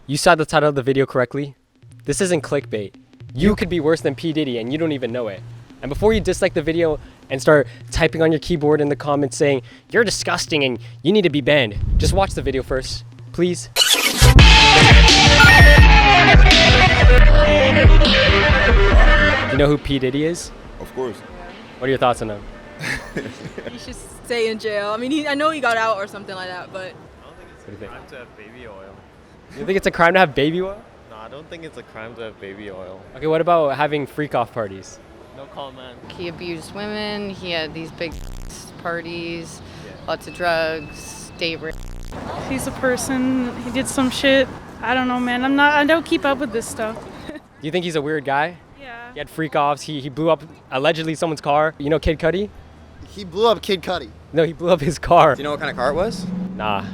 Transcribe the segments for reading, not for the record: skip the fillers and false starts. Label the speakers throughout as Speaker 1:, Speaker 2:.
Speaker 1: You saw the title of the video correctly. This isn't clickbait. You could be worse than P Diddy and you don't even know it. And before you dislike the video and start typing on your keyboard in the comments saying, you're disgusting and you need to be banned, just watch the video first, please. You know who P Diddy is?
Speaker 2: Of course.
Speaker 1: What are your thoughts on him?
Speaker 3: He should stay in jail. I mean, I know he got out or something like that, but...
Speaker 4: I don't think it's a crime to have baby oil.
Speaker 1: You think it's a crime to have baby oil?
Speaker 4: No, I don't think it's a crime to have baby oil.
Speaker 1: Okay, what about having freak-off parties?
Speaker 4: No comment.
Speaker 5: He abused women, he had these big parties, lots of drugs, date rape.
Speaker 6: He's a person, he did some shit. I don't know, man, I don't keep up with this stuff.
Speaker 1: Do you think he's a weird guy?
Speaker 6: Yeah.
Speaker 1: He had freak-offs, he blew up allegedly someone's car. You know Kid Cudi?
Speaker 7: He blew up Kid Cudi.
Speaker 1: No, he blew up his car.
Speaker 8: Do you know what kind of car it was?
Speaker 1: Nah.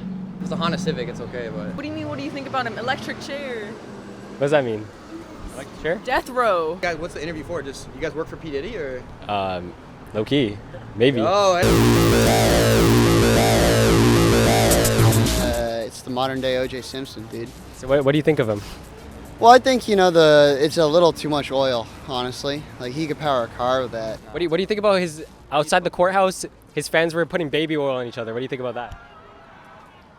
Speaker 8: It's a Honda Civic, it's okay, but...
Speaker 3: What do you mean, what do you think about him? Electric chair.
Speaker 1: What does that mean? Like, sure?
Speaker 3: Death row.
Speaker 8: Guys, what's the interview for? Just, you guys work for P Diddy, or?
Speaker 1: Low key. Maybe.
Speaker 8: Oh,
Speaker 7: It's the modern day O.J. Simpson, dude.
Speaker 1: So what do you think of him?
Speaker 7: Well, I think, it's a little too much oil, honestly. Like, he could power a car with that.
Speaker 1: What do you think about his, outside the courthouse, his fans were putting baby oil on each other. What do you think about that?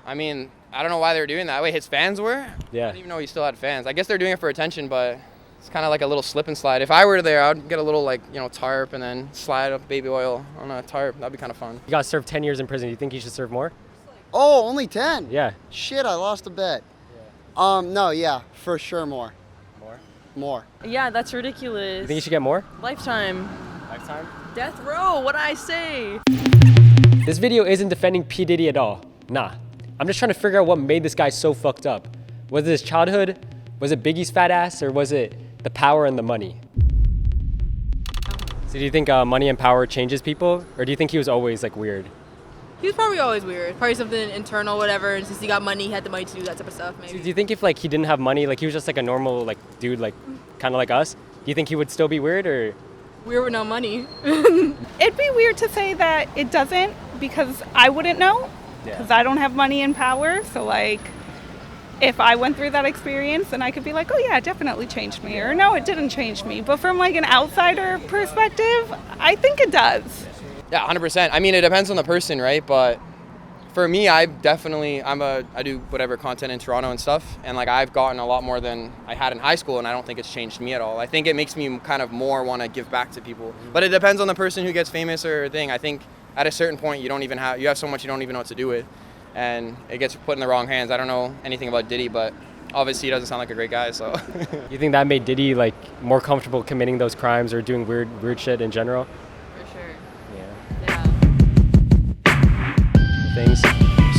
Speaker 8: I mean, I don't know why they were doing that. Wait, his fans were?
Speaker 1: Yeah.
Speaker 8: I didn't even know he still had fans. I guess they're doing it for attention, but it's kind of like a little slip and slide. If I were there, I'd get a little, tarp and then slide up baby oil on a tarp. That'd be kind of fun.
Speaker 1: He got served 10 years in prison. Do you think he should serve more?
Speaker 7: Oh, only 10?
Speaker 1: Yeah.
Speaker 7: Shit, I lost a bet. No, yeah, for sure more.
Speaker 1: More?
Speaker 7: More.
Speaker 3: Yeah, that's ridiculous.
Speaker 1: You think he should get more?
Speaker 3: Lifetime.
Speaker 1: Lifetime?
Speaker 3: Death row, what'd I say?
Speaker 1: This video isn't defending P Diddy at all. Nah. I'm just trying to figure out what made this guy so fucked up. Was it his childhood? Was it Biggie's fat ass? Or was it the power and the money? So do you think money and power changes people? Or do you think he was always weird?
Speaker 3: He was probably always weird. Probably something internal, whatever. And since he got money, he had the money to do that type of stuff, maybe.
Speaker 1: So do you think if he didn't have money, he was just a normal dude, kind of like us, do you think he would still be weird or?
Speaker 3: Weird with no money.
Speaker 6: It'd be weird to say that it doesn't because I wouldn't know. Because I don't have money and power, so if I went through that experience, then I could be like, oh yeah, it definitely changed me, or no, it didn't change me. But from an outsider perspective, I think it does.
Speaker 8: Yeah, 100%. I mean, it depends on the person, right? But for me, I do whatever content in Toronto and stuff, and I've gotten a lot more than I had in high school, and I don't think it's changed me at all. I think it makes me kind of more want to give back to people. But it depends on the person who gets famous or thing. I think at a certain point, you have so much you don't even know what to do with, and it gets put in the wrong hands. I don't know anything about Diddy, but obviously he doesn't sound like a great guy, so.
Speaker 1: You think that made Diddy more comfortable committing those crimes or doing weird shit in general?
Speaker 5: For sure.
Speaker 1: Yeah.
Speaker 5: Yeah.
Speaker 1: Things.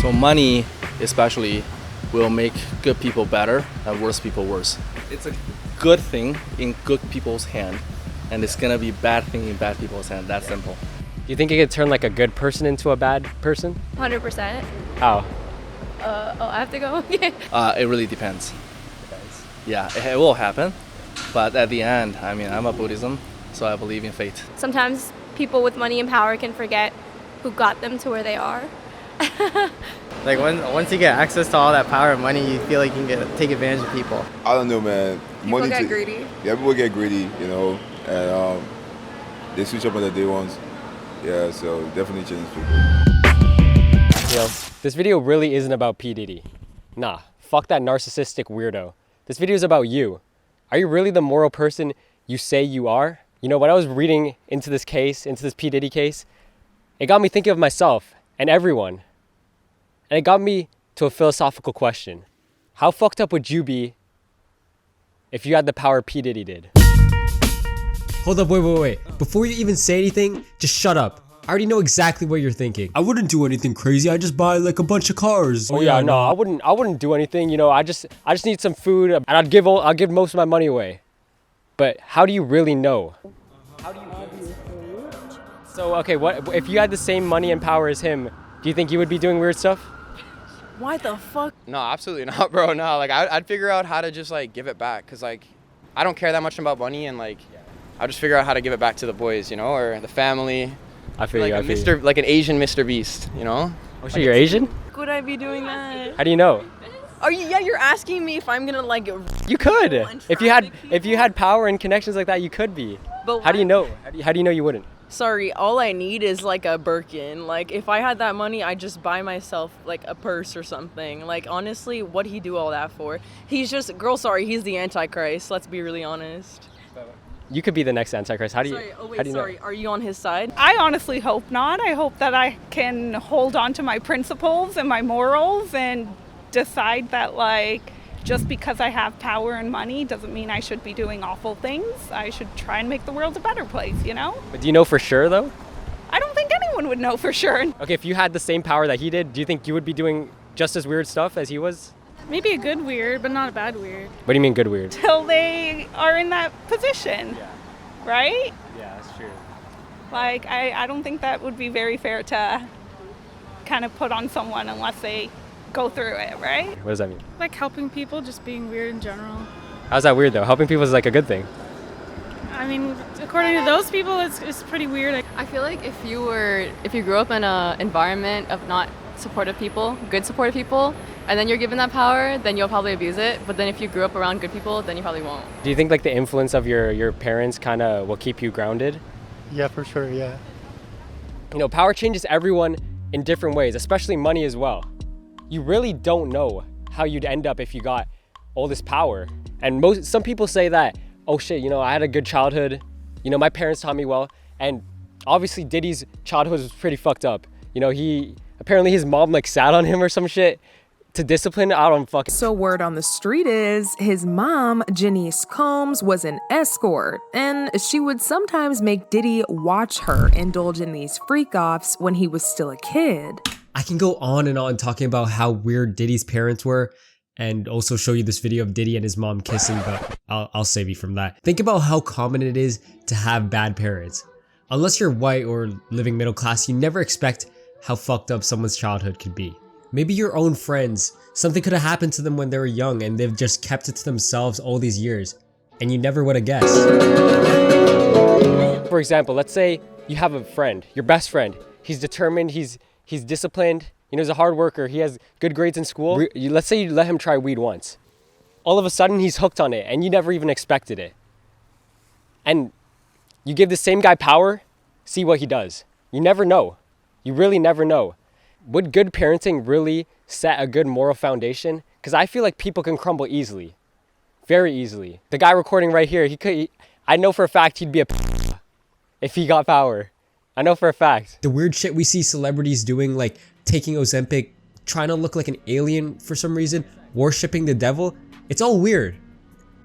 Speaker 9: So money, especially, will make good people better and worse people worse. It's a good thing in good people's hand, and it's gonna be bad thing in bad people's hand. That's simple.
Speaker 1: Do you think it could turn a good person into a bad person?
Speaker 10: 100%.
Speaker 1: How?
Speaker 10: I have to go?
Speaker 9: It really depends. Yeah, it will happen, but at the end, I'm a Buddhism, so I believe in fate.
Speaker 10: Sometimes people with money and power can forget who got them to where they are.
Speaker 11: Once you get access to all that power and money, you feel like you can take advantage of people.
Speaker 2: I don't know, man.
Speaker 3: People get greedy.
Speaker 2: Yeah, people get greedy, and they switch up on the day ones. Yeah, so definitely changes people.
Speaker 1: Yo, this video really isn't about P Diddy. Nah, fuck that narcissistic weirdo. This video is about you. Are you really the moral person you say you are? When I was reading into this P Diddy case, it got me thinking of myself and everyone. And it got me to a philosophical question. How fucked up would you be if you had the power P Diddy did? Hold up, wait. Before you even say anything, just shut up. I already know exactly what you're thinking. I wouldn't do anything crazy. I just buy a bunch of cars. Oh yeah, no, I wouldn't do anything. I just need some food and I'll give most of my money away. But how do you really know? So okay, what if you had the same money and power as him? Do you think you would be doing weird stuff?
Speaker 3: Why the fuck?
Speaker 8: No, absolutely not, bro. No, I'd figure out how to just give it back, because I don't care that much about money, and I'll just figure out how to give it back to the boys, or the family.
Speaker 1: I feel you.
Speaker 8: Like an Asian Mr. Beast,
Speaker 1: Oh shit, you're Asian?
Speaker 3: Would I be doing that?
Speaker 1: How do you know?
Speaker 12: Are you? Yeah, you're asking me if I'm gonna like.
Speaker 1: You could. If you had power and connections like that, you could be.
Speaker 12: But
Speaker 1: how do you know? How do you know you wouldn't?
Speaker 12: Sorry, all I need is like a Birkin. Like if I had that money, I'd just buy myself like a purse or something. Like honestly, what'd he do all that for? He's just he's the Antichrist. Let's be really honest.
Speaker 1: You could be the next Antichrist. How do you?
Speaker 12: Sorry. Are you on his side?
Speaker 6: I honestly hope not. I hope that I can hold on to my principles and my morals and decide that like just because I have power and money doesn't mean I should be doing awful things. I should try and make the world a better place, you know?
Speaker 1: But do you know for sure though?
Speaker 6: I don't think anyone would know for sure.
Speaker 1: Okay, if you had the same power that he did, do you think you would be doing just as weird stuff as he was?
Speaker 13: Maybe a good weird, but not a bad weird.
Speaker 1: What do you mean good weird?
Speaker 6: Till they are in that position, right?
Speaker 1: Yeah, that's true.
Speaker 6: Like, I don't think that would be very fair to kind of put on someone unless they go through it, right?
Speaker 1: What does that mean?
Speaker 13: Like helping people, just being weird in general.
Speaker 1: How's that weird though? Helping people is like a good thing.
Speaker 13: I mean, according to those people, it's pretty weird.
Speaker 5: I feel like if you grew up in an environment of not supportive people, good supportive people, and then you're given that power, then you'll probably abuse it. But then if you grew up around good people, then you probably won't.
Speaker 1: Do you think like the influence of your parents kind of will keep you grounded?
Speaker 14: Yeah, for sure, yeah.
Speaker 1: You know, power changes everyone in different ways, especially money as well. You really don't know how you'd end up if you got all this power. And some people say that, oh shit, you know, I had a good childhood. You know, my parents taught me well. And obviously Diddy's childhood was pretty fucked up. You know, apparently his mom like sat on him or some shit to discipline. I don't fucking.
Speaker 15: So word on the street is his mom, Janice Combs, was an escort, and she would sometimes make Diddy watch her indulge in these freak-offs when he was still a kid.
Speaker 1: I can go on and on talking about how weird Diddy's parents were and also show you this video of Diddy and his mom kissing, but I'll save you from that. Think about how common it is to have bad parents. Unless you're white or living middle class, you never expect how fucked up someone's childhood could be. Maybe your own friends, something could have happened to them when they were young and they've just kept it to themselves all these years, and you never would have guessed. For example, let's say you have a friend, your best friend. He's determined, he's disciplined, you know, he's a hard worker, he has good grades in school. Let's say you let him try weed once. All of a sudden he's hooked on it and you never even expected it. And you give the same guy power, see what he does. You never know. You really never know. Would good parenting really set a good moral foundation? Because I feel like people can crumble easily. Very easily. The guy recording right here, I know for a fact he'd be a if he got power. I know for a fact. The weird shit we see celebrities doing, like taking Ozempic, trying to look like an alien for some reason, worshipping the devil, it's all weird.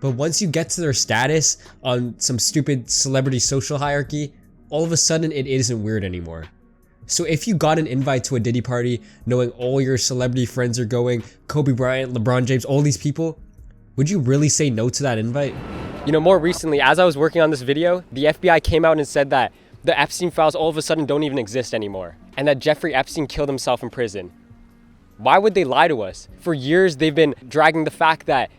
Speaker 1: But once you get to their status on some stupid celebrity social hierarchy, all of a sudden it isn't weird anymore. So if you got an invite to a Diddy party, knowing all your celebrity friends are going, Kobe Bryant, LeBron James, all these people, would you really say no to that invite? You know, more recently, as I was working on this video, the FBI came out and said that the Epstein files all of a sudden don't even exist anymore, and that Jeffrey Epstein killed himself in prison. Why would they lie to us? For years, they've been dragging the fact that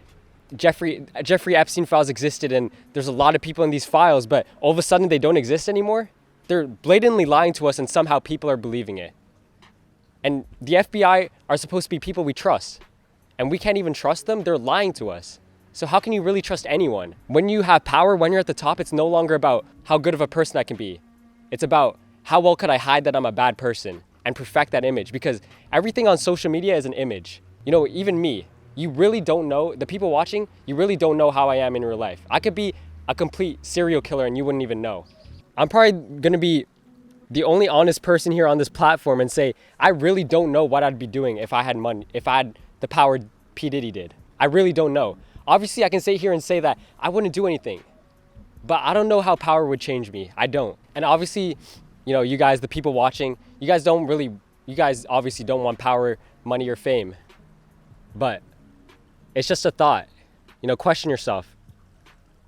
Speaker 1: Jeffrey Epstein files existed and there's a lot of people in these files, but all of a sudden they don't exist anymore? They're blatantly lying to us and somehow people are believing it. And the FBI are supposed to be people we trust. And we can't even trust them, they're lying to us. So how can you really trust anyone? When you have power, when you're at the top, it's no longer about how good of a person I can be. It's about how well could I hide that I'm a bad person and perfect that image, because everything on social media is an image. You know, even me, you really don't know, the people watching, you really don't know how I am in real life. I could be a complete serial killer and you wouldn't even know. I'm probably gonna be the only honest person here on this platform and say, I really don't know what I'd be doing if I had money, if I had the power P Diddy did. I really don't know. Obviously I can sit here and say that I wouldn't do anything, but I don't know how power would change me. I don't. And obviously, you know, you guys, the people watching, you guys obviously don't want power, money, or fame, but it's just a thought. You know, question yourself.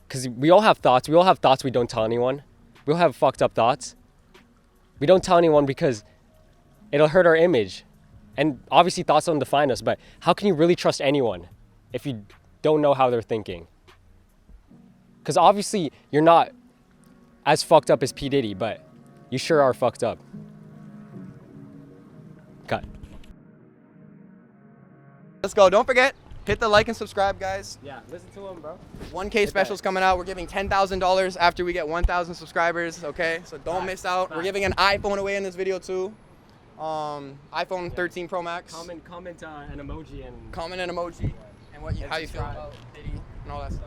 Speaker 1: Because we all have thoughts. We all have thoughts we don't tell anyone. We all have fucked up thoughts. We don't tell anyone because it'll hurt our image. And obviously thoughts don't define us, but how can you really trust anyone if you don't know how they're thinking? Because obviously you're not as fucked up as P Diddy, but you sure are fucked up. Cut.
Speaker 8: Let's go. Don't forget, hit the like and subscribe, guys.
Speaker 1: Yeah, listen to him, bro.
Speaker 8: 1K specials coming out. We're giving $10,000 after we get 1,000 subscribers, okay? So don't miss out. We're giving an iPhone away in this video too. iPhone 13 Pro Max.
Speaker 1: Comment an emoji and
Speaker 8: comment an emoji and how you feel about Diddy and all that stuff.